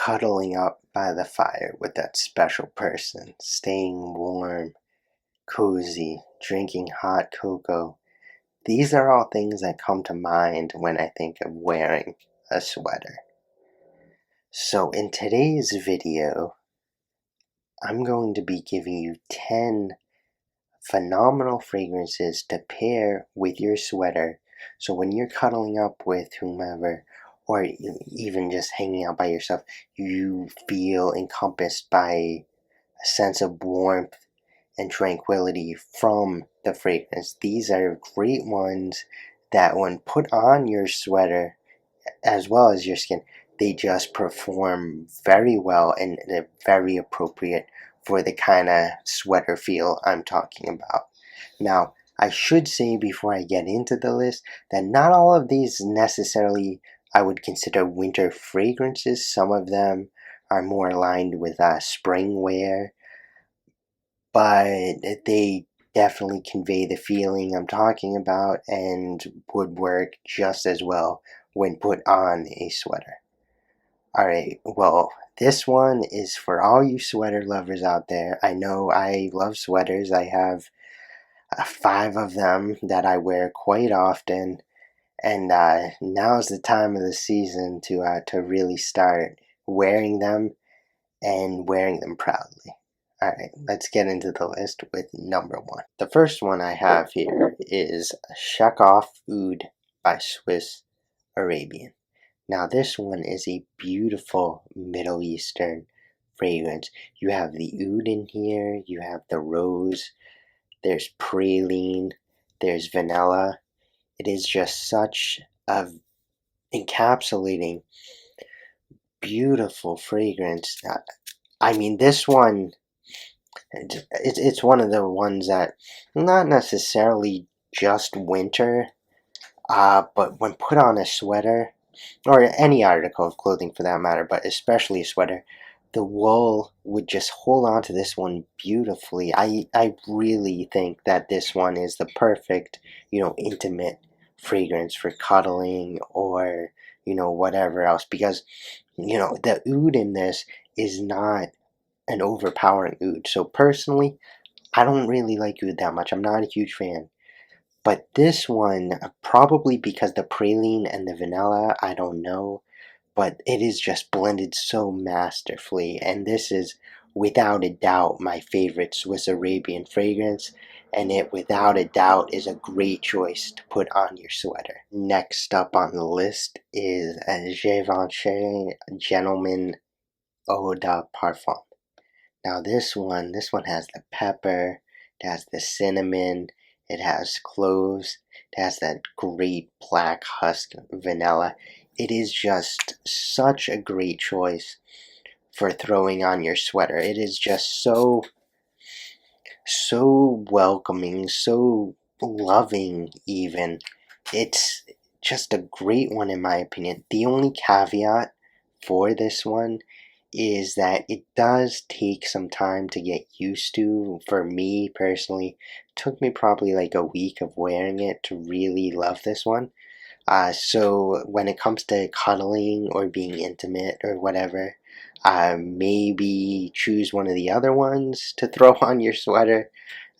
cuddling up by the fire with that special person, staying warm, cozy, drinking hot cocoa. These are all things that come to mind when I think of wearing a sweater. So in today's video, I'm going to be giving you 10 phenomenal fragrances to pair with your sweater. So when you're cuddling up with whomever, or even just hanging out by yourself, you feel encompassed by a sense of warmth and tranquility from the fragrance. These are great ones that when put on your sweater as well as your skin, they just perform very well and they're very appropriate for the kind of sweater feel I'm talking about. Now, I should say before I get into the list that not all of these necessarily I would consider winter fragrances. Some of them are more aligned with spring wear, but they definitely convey the feeling I'm talking about and would work just as well when put on a sweater. Alright, well, this one is for all you sweater lovers out there. I know I love sweaters. I have 5 of them that I wear quite often, and now's the time of the season to really start wearing them and wearing them proudly. Alright, let's get into the list with number 1. The first one I have here is Shakoff Oud by Swiss Arabian. Now this one is a beautiful Middle Eastern fragrance. You have the oud in here, you have the rose, there's praline, there's vanilla. It is just such a encapsulating, beautiful fragrance. I mean, this one, it's one of the ones that not necessarily just winter, but when put on a sweater, or any article of clothing for that matter, but especially a sweater, the wool would just hold on to this one beautifully. I really think that this one is the perfect, intimate fragrance for cuddling or, whatever else, because, the oud in this is not an overpowering oud. So personally, I don't really like oud that much. I'm not a huge fan. But this one, probably because the praline and the vanilla, I don't know, but it is just blended so masterfully. And this is, without a doubt, my favorite Swiss Arabian fragrance. And it, without a doubt, is a great choice to put on your sweater. Next up on the list is Givenchy Gentleman Eau de Parfum. Now this one has the pepper, it has the cinnamon, it has cloves, it has that great black husk vanilla. It is just such a great choice for throwing on your sweater. It is just so welcoming, so loving even. It's just a great one in my opinion. The only caveat for this one is that it does take some time to get used to. For me personally, it took me probably like a week of wearing it to really love this one. So when it comes to cuddling or being intimate or whatever, maybe choose one of the other ones to throw on your sweater,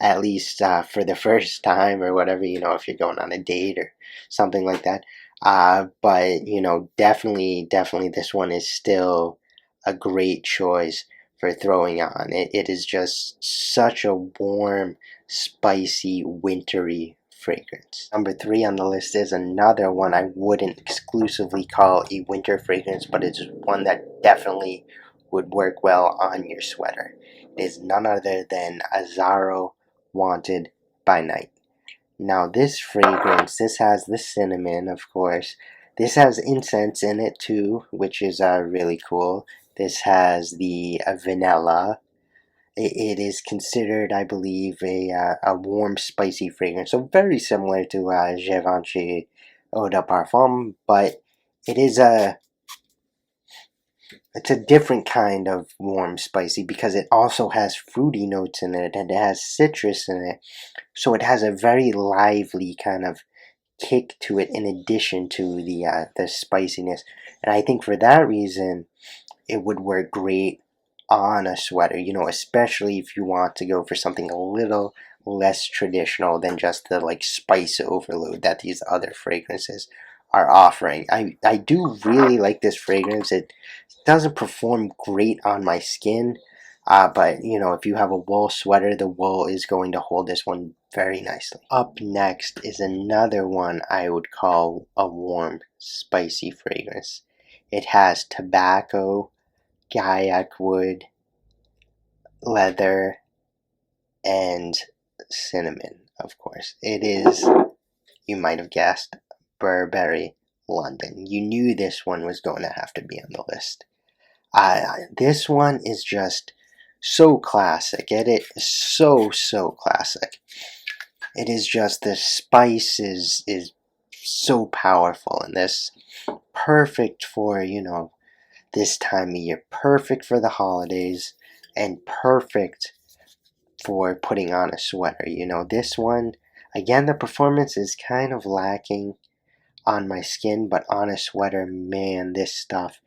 at least for the first time or whatever, if you're going on a date or something like that. But, definitely this one is still a great choice for throwing on. It is just such a warm, spicy, wintry fragrance. Number 3 on the list is another one I wouldn't exclusively call a winter fragrance, but it's one that definitely would work well on your sweater. It is none other than Azzaro Wanted by Night. Now this fragrance, this has the cinnamon, of course. This has incense in it too, which is really cool. This has the vanilla. It is considered, I believe, a warm, spicy fragrance. So very similar to Givenchy Eau de Parfum, but it's a different kind of warm, spicy because it also has fruity notes in it and it has citrus in it. So it has a very lively kind of kick to it in addition to the spiciness. And I think for that reason, it would work great on a sweater, especially if you want to go for something a little less traditional than just the like spice overload that these other fragrances are offering. I do really like this fragrance. It doesn't perform great on my skin, but if you have a wool sweater, the wool is going to hold this one very nicely. Up next is another one I would call a warm, spicy fragrance. It has tobacco, gaiac wood, leather, and cinnamon, of course. It is, you might have guessed, Burberry London. You knew this one was going to have to be on the list. This one is just so classic. It is so classic. It is just the spice is so powerful, and this perfect for this time of year, perfect for the holidays, and perfect for putting on a sweater. This one, again, the performance is kind of lacking on my skin, but on a sweater, man, this stuff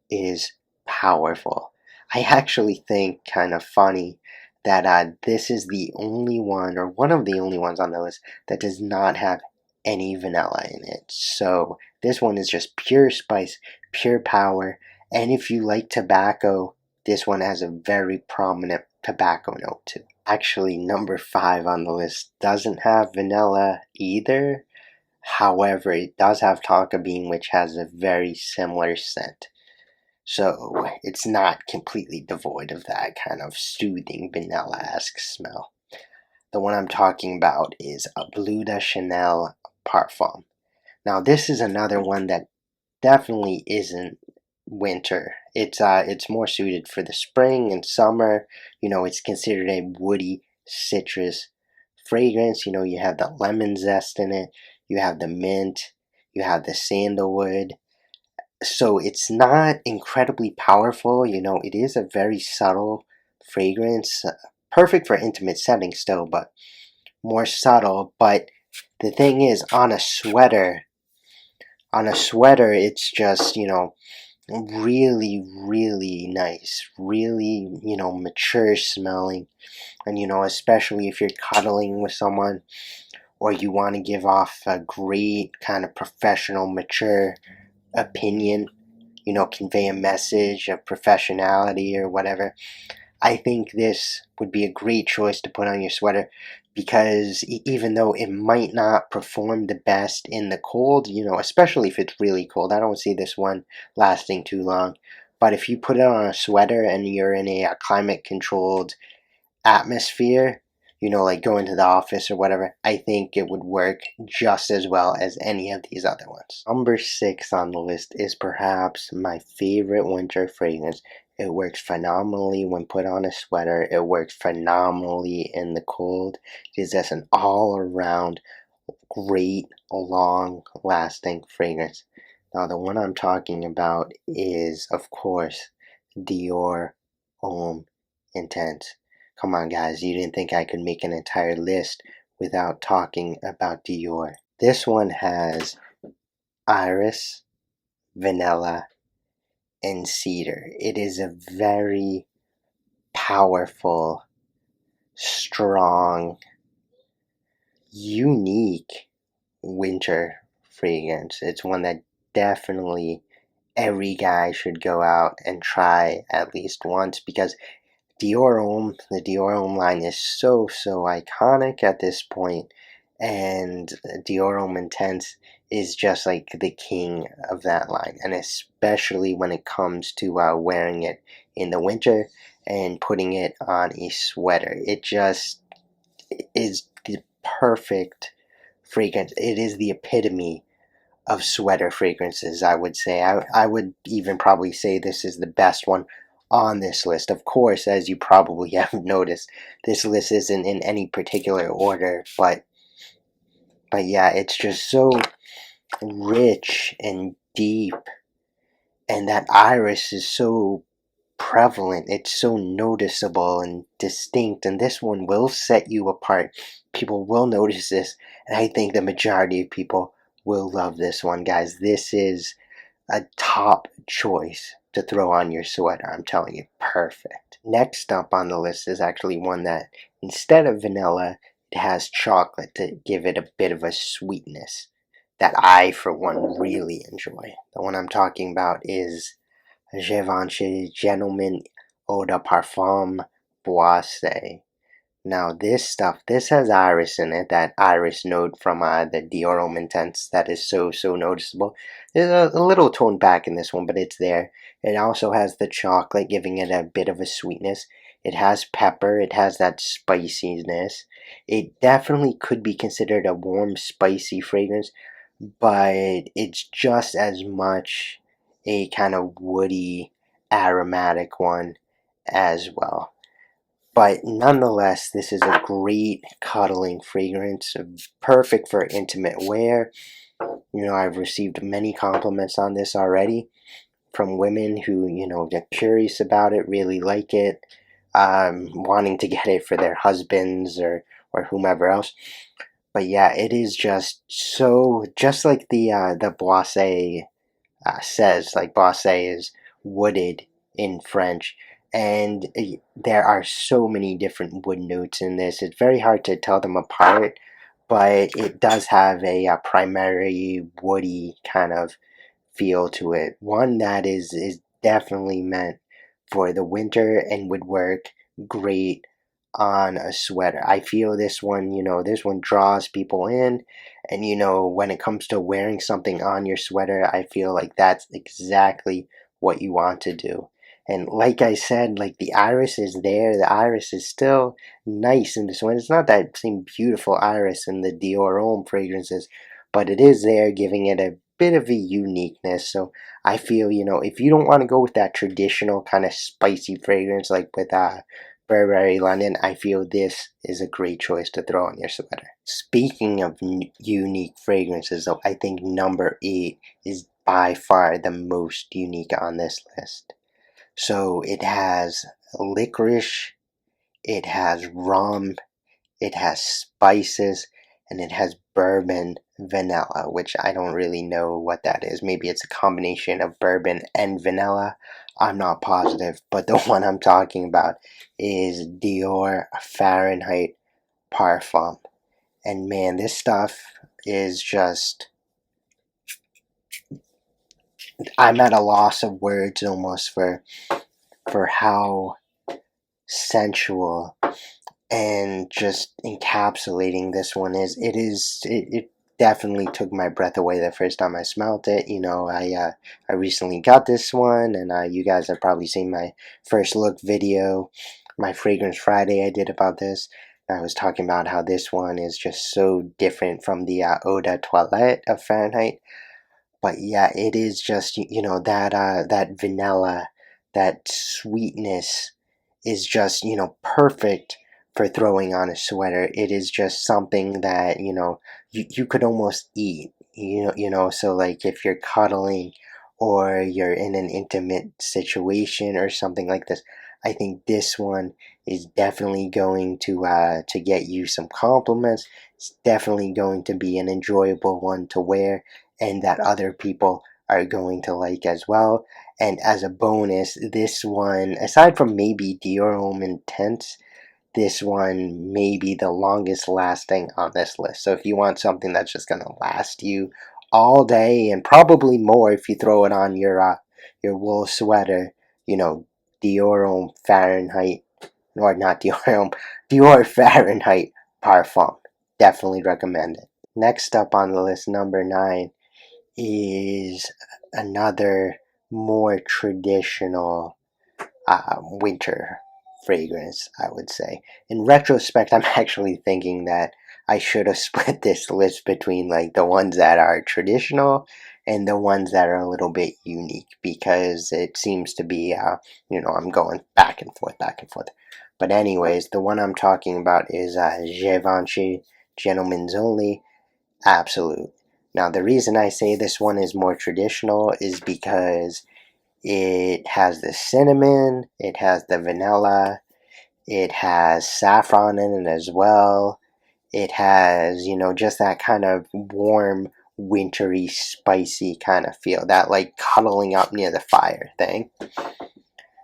is powerful. I actually think, kind of funny, that this is the only one, or one of the only ones on the list, that does not have any vanilla in it. So this one is just pure spice, pure power, and if you like tobacco, this one has a very prominent tobacco note too. Actually, number 5 on the list doesn't have vanilla either. However, it does have tonka bean, which has a very similar scent. So it's not completely devoid of that kind of soothing vanilla-esque smell. The one I'm talking about is a Bleu de Chanel Parfum. Now this is another one that definitely isn't winter. It's more suited for the spring and summer. It's considered a woody citrus fragrance. You have the lemon zest in it, you have the mint, you have the sandalwood. So it's not incredibly powerful. It is a very subtle fragrance, perfect for intimate settings still, but more subtle. But the thing is, on a sweater, it's just really, really nice, really, mature smelling. And especially if you're cuddling with someone, or you want to give off a great kind of professional, mature opinion, convey a message of professionality or whatever, I think this would be a great choice to put on your sweater, because even though it might not perform the best in the cold, especially if it's really cold, I don't see this one lasting too long. But if you put it on a sweater and you're in a climate controlled atmosphere, like going to the office or whatever, I think it would work just as well as any of these other ones. Number 6 on the list is perhaps my favorite winter fragrance. It works phenomenally when put on a sweater. It works phenomenally in the cold. It is just an all-around great, long-lasting fragrance. Now, the one I'm talking about is, of course, Dior Homme Intense. Come on, guys, you didn't think I could make an entire list without talking about Dior. This one has iris, vanilla, and cedar. It is a very powerful, strong, unique winter fragrance. It's one that definitely every guy should go out and try at least once, because the Dior Homme line is so iconic at this point, and Dior Homme Intense is just like the king of that line, and especially when it comes to wearing it in the winter and putting it on a sweater. It just is the perfect fragrance. It is the epitome of sweater fragrances, I would say. I would even probably say this is the best one on this list. Of course, as you probably have noticed, this list isn't in any particular order, but yeah, it's just so rich and deep, and that iris is so prevalent. It's so noticeable and distinct, and this one will set you apart. People will notice this, and I think the majority of people will love this one, guys. This is a top choice to throw on your sweater. I'm telling you, perfect. Next up on the list is actually one that instead of vanilla, it has chocolate to give it a bit of a sweetness that I, for one, really enjoy. The one I'm talking about is Givenchy Gentleman Eau de Parfum Boissé. Now this stuff, this has iris in it, that iris note from the Dior Homme Intense that is so noticeable. There's a little toned back in this one, but it's there. It also has the chocolate, giving it a bit of a sweetness. It has pepper, it has that spiciness. It definitely could be considered a warm, spicy fragrance, but it's just as much a kind of woody, aromatic one as well. But nonetheless, this is a great cuddling fragrance, perfect for intimate wear. I've received many compliments on this already from women who, get curious about it, really like it, wanting to get it for their husbands or whomever else. But yeah, it is just so, just like the Boissé says, like Bossé is wooded in French, and there are so many different wood notes in this. It's very hard to tell them apart, but it does have a primary woody kind of feel to it. One that is definitely meant for the winter and would work great on a sweater. I feel this one, this one draws people in, and when it comes to wearing something on your sweater, I feel like that's exactly what you want to do. And like I said, like the iris is there, the iris is still nice in this one. It's not that same beautiful iris in the Dior Homme fragrances, but it is there, giving it a bit of a uniqueness. So I feel, if you don't want to go with that traditional kind of spicy fragrance like with Burberry London, I feel this is a great choice to throw on your sweater. Speaking of unique fragrances, though, I think number 8 is by far the most unique on this list. So it has licorice, it has rum, it has spices, and it has bourbon vanilla, which I don't really know what that is. Maybe it's a combination of bourbon and vanilla. I'm not positive, but the one I'm talking about is Dior Fahrenheit Parfum. And man, this stuff is just, I'm at a loss of words almost for how sensual and just encapsulating this one is. It definitely took my breath away the first time I smelled it. I recently got this one, and you guys have probably seen my first look video, my fragrance Friday I did about this. I was talking about how this one is just so different from the eau de toilette of Fahrenheit. But yeah, it is just, that vanilla, that sweetness is just, perfect for throwing on a sweater. It is just something that, you could almost eat. So like if you're cuddling or you're in an intimate situation or something like this, I think this one is definitely going to get you some compliments. It's definitely going to be an enjoyable one to wear, and that other people are going to like as well. And as a bonus, this one, aside from maybe Dior Homme Intense, this one may be the longest lasting on this list. So if you want something that's just going to last you all day and probably more if you throw it on your wool sweater, Dior Homme Fahrenheit, or not Dior Homme, Dior Fahrenheit Parfum. Definitely recommend it. Next up on the list, number 9, is another more traditional winter fragrance, I would say. In retrospect, I'm actually thinking that I should have split this list between like the ones that are traditional and the ones that are a little bit unique, because it seems to be, I'm going back and forth, back and forth. But anyways, the one I'm talking about is Givenchy Gentlemen's Only Absolute. Now, the reason I say this one is more traditional is because it has the cinnamon, it has the vanilla, it has saffron in it as well. It has, just that kind of warm wintry, spicy kind of feel, that like cuddling up near the fire thing.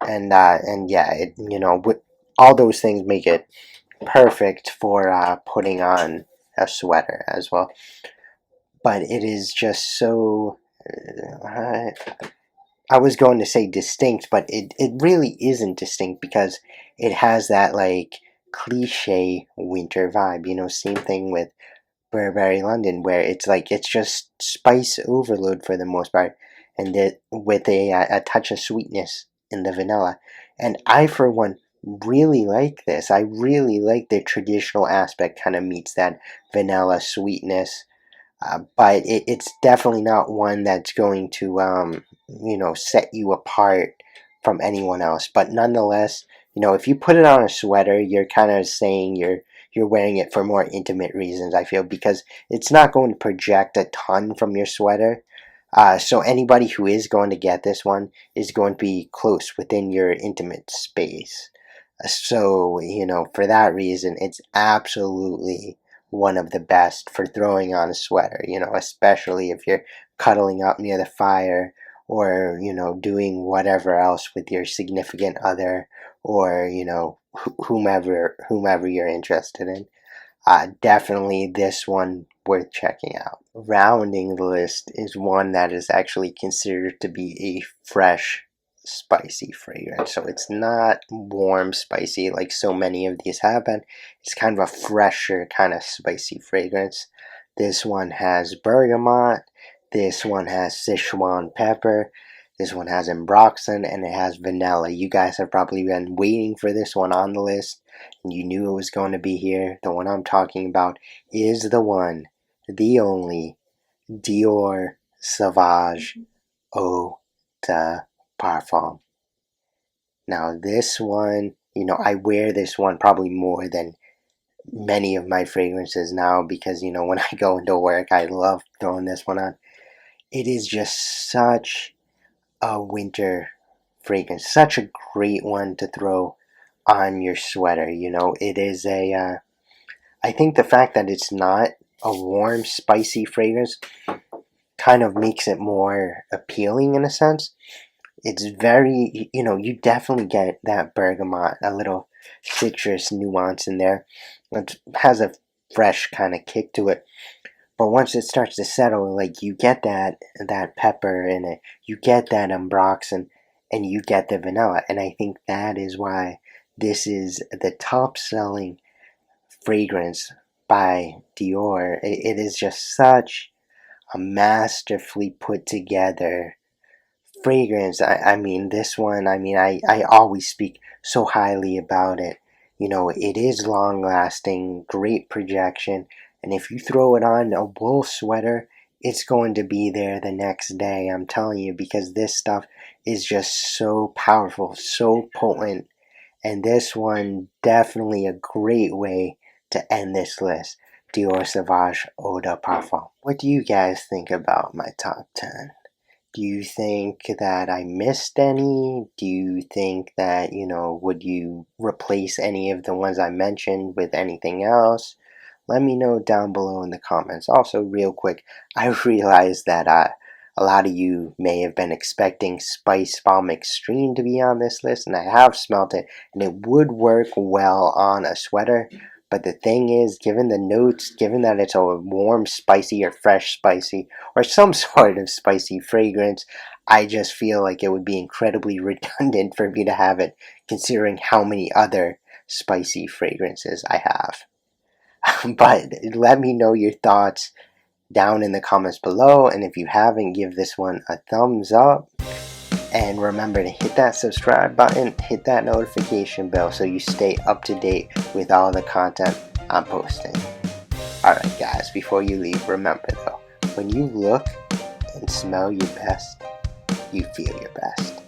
And yeah, all those things make it perfect for putting on a sweater as well. But it is just so, I was going to say distinct, but it really isn't distinct, because it has that like cliche winter vibe. Same thing with Burberry London, where it's just spice overload for the most part, and with a touch of sweetness in the vanilla. And I, for one, really like this. I really like the traditional aspect kind of meets that vanilla sweetness. But it's definitely not one that's going to set you apart from anyone else. But nonetheless, if you put it on a sweater, you're kind of saying you're wearing it for more intimate reasons, I feel, because it's not going to project a ton from your sweater. So anybody who is going to get this one is going to be close within your intimate space. So, for that reason, it's absolutely one of the best for throwing on a sweater, especially if you're cuddling up near the fire, or, doing whatever else with your significant other, or, whomever you're interested in. Definitely this one worth checking out. Rounding the list is one that is actually considered to be a fresh spicy fragrance. So it's not warm spicy like so many of these have been. It's kind of a fresher kind of spicy fragrance. This one has bergamot. This one has Sichuan pepper. This one has ambroxan, and it has vanilla. You guys have probably been waiting for this one on the list, and you knew it was going to be here. The one I'm talking about is the one, the only, Dior Sauvage Eau de Parfum. Now this one, I wear this one probably more than many of my fragrances now, because, when I go into work, I love throwing this one on. It is just such a winter fragrance, such a great one to throw on your sweater. It is I think the fact that it's not a warm, spicy fragrance kind of makes it more appealing in a sense. It's very, you definitely get that bergamot, a little citrus nuance in there. It has a fresh kind of kick to it. But once it starts to settle, like, you get that pepper in it, you get that ambroxan, and you get the vanilla. And I think that is why this is the top-selling fragrance by Dior. It is just such a masterfully put together fragrance. I mean, this one, I always speak so highly about it. It is long lasting, great projection, and if you throw it on a wool sweater, it's going to be there the next day, I'm telling you, because this stuff is just so powerful, so potent. And this one, definitely a great way to end this list. Dior Sauvage Eau de Parfum. What do you guys think about my top 10? Do you think that I missed any? Do you think that, would you replace any of the ones I mentioned with anything else? Let me know down below in the comments. Also, real quick, I realized that a lot of you may have been expecting Spice Bomb Extreme to be on this list, and I have smelt it, and it would work well on a sweater. But the thing is, given the notes, given that it's a warm spicy or fresh spicy or some sort of spicy fragrance, I just feel like it would be incredibly redundant for me to have it, considering how many other spicy fragrances I have. But let me know your thoughts down in the comments below, and if you haven't, give this one a thumbs up. And remember to hit that subscribe button, hit that notification bell so you stay up to date with all the content I'm posting. Alright guys, before you leave, remember though, when you look and smell your best, you feel your best.